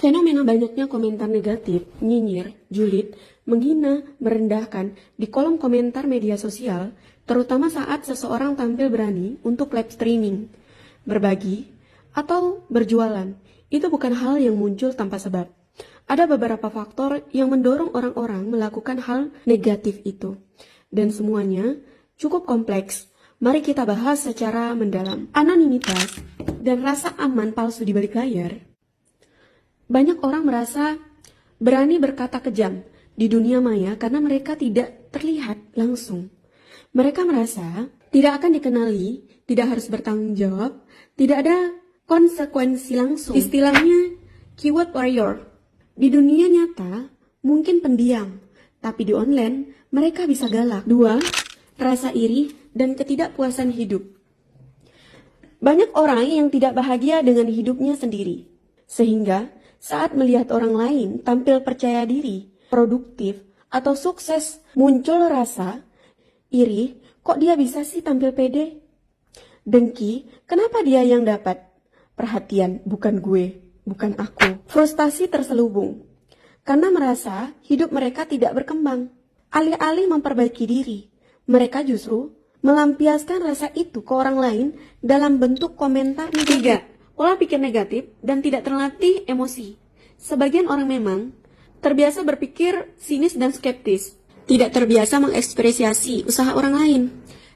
Fenomena banyaknya komentar negatif, nyinyir, julid, menghina, merendahkan di kolom komentar media sosial, terutama saat seseorang tampil berani untuk live streaming, berbagi, atau berjualan, itu bukan hal yang muncul tanpa sebab. Ada beberapa faktor yang mendorong orang-orang melakukan hal negatif itu, dan semuanya cukup kompleks. Mari kita bahas secara mendalam. Anonimitas dan rasa aman palsu di balik layar. Banyak orang merasa berani berkata kejam di dunia maya karena mereka tidak terlihat langsung. Mereka merasa tidak akan dikenali, tidak harus bertanggung jawab, tidak ada konsekuensi langsung. Istilahnya keyword warrior. Di dunia nyata mungkin pendiam, tapi di online mereka bisa galak. 2. Rasa iri dan ketidakpuasan hidup. Banyak orang yang tidak bahagia dengan hidupnya sendiri, sehingga saat melihat orang lain tampil percaya diri, produktif, atau sukses, muncul rasa iri, kok dia bisa sih tampil pede? Dengki, kenapa dia yang dapat? Perhatian, bukan gue, bukan aku. Frustasi terselubung, karena merasa hidup mereka tidak berkembang. Alih-alih memperbaiki diri, mereka justru melampiaskan rasa itu ke orang lain dalam bentuk komentar negatif. 3. Pola pikir negatif dan tidak terlatih emosi. Sebagian orang memang terbiasa berpikir sinis dan skeptis, tidak terbiasa mengekspresiasi usaha orang lain,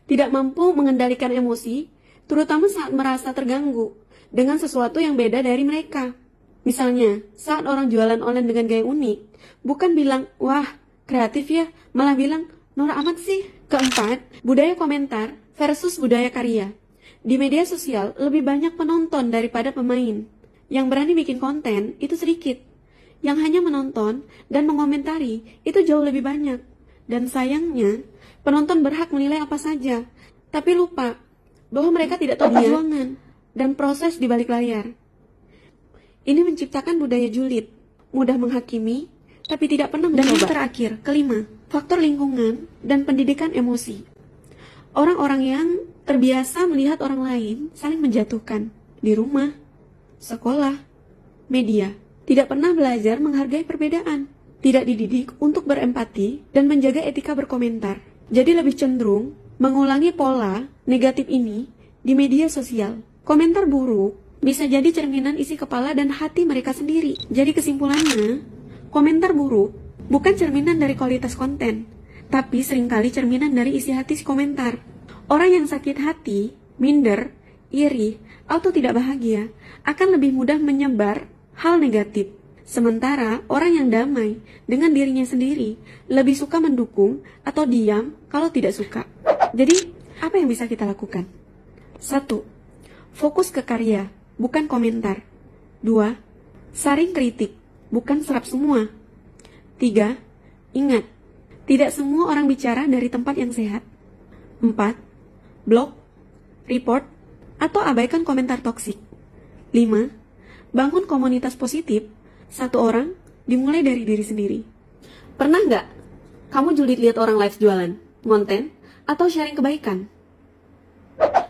tidak mampu mengendalikan emosi, terutama saat merasa terganggu dengan sesuatu yang beda dari mereka. Misalnya, saat orang jualan online dengan gaya unik, bukan bilang, wah, kreatif ya, malah bilang, norak amat sih. 4. Budaya komentar versus budaya karya. Di media sosial lebih banyak penonton daripada pemain. Yang berani bikin konten itu sedikit. Yang hanya menonton dan mengomentari itu jauh lebih banyak. Dan sayangnya, penonton berhak menilai apa saja, tapi lupa bahwa mereka tidak tahu perjuangan dan proses di balik layar. Ini menciptakan budaya julid, mudah menghakimi, tapi tidak pernah mencoba. Dan yang terakhir, 5. Faktor lingkungan dan pendidikan emosi. Orang-orang yang terbiasa melihat orang lain saling menjatuhkan di rumah, sekolah, media, tidak pernah belajar menghargai perbedaan, tidak dididik untuk berempati dan menjaga etika berkomentar. Jadi lebih cenderung mengulangi pola negatif ini di media sosial. Komentar buruk bisa jadi cerminan isi kepala dan hati mereka sendiri. Jadi kesimpulannya, komentar buruk bukan cerminan dari kualitas konten, tapi seringkali cerminan dari isi hati si komentar. Orang yang sakit hati, minder, iri, atau tidak bahagia akan lebih mudah menyebar hal negatif. Sementara orang yang damai dengan dirinya sendiri lebih suka mendukung atau diam kalau tidak suka. Jadi, apa yang bisa kita lakukan? 1. Fokus ke karya, bukan komentar. 2. Saring kritik, bukan serap semua. 3. Ingat, tidak semua orang bicara dari tempat yang sehat. 4. Blog, report, atau abaikan komentar toksik. 5. Bangun komunitas positif. Satu orang dimulai dari diri sendiri. Pernah nggak kamu julid lihat orang live jualan, konten, atau sharing kebaikan?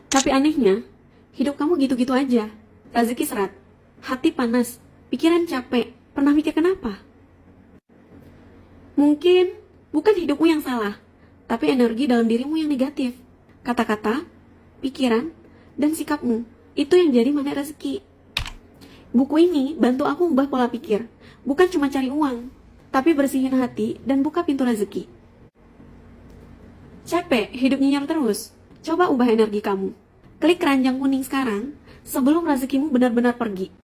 Tapi anehnya, hidup kamu gitu-gitu aja. Rezeki seret, hati panas, pikiran capek. Pernah mikir kenapa? Mungkin bukan hidupmu yang salah, tapi energi dalam dirimu yang negatif. Kata-kata, pikiran, dan sikapmu, itu yang jadi magnet rezeki. Buku ini bantu aku ubah pola pikir, bukan cuma cari uang, tapi bersihin hati dan buka pintu rezeki. Capek hidup nyinyir terus? Coba ubah energi kamu. Klik keranjang kuning sekarang, sebelum rezekimu benar-benar pergi.